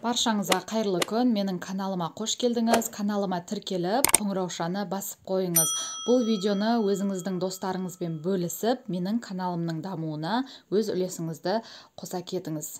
Баршаңызға қайырлы күн. Менің каналыма қош келдіңіз. Каналыма тіркеліп, қоңыраушаны басып қойыңыз. Бұл видеоны өзіңіздің достарыңызбен бөлісіп, менің каналымның дамуына өз үлесіңізді қоса кетіңіз.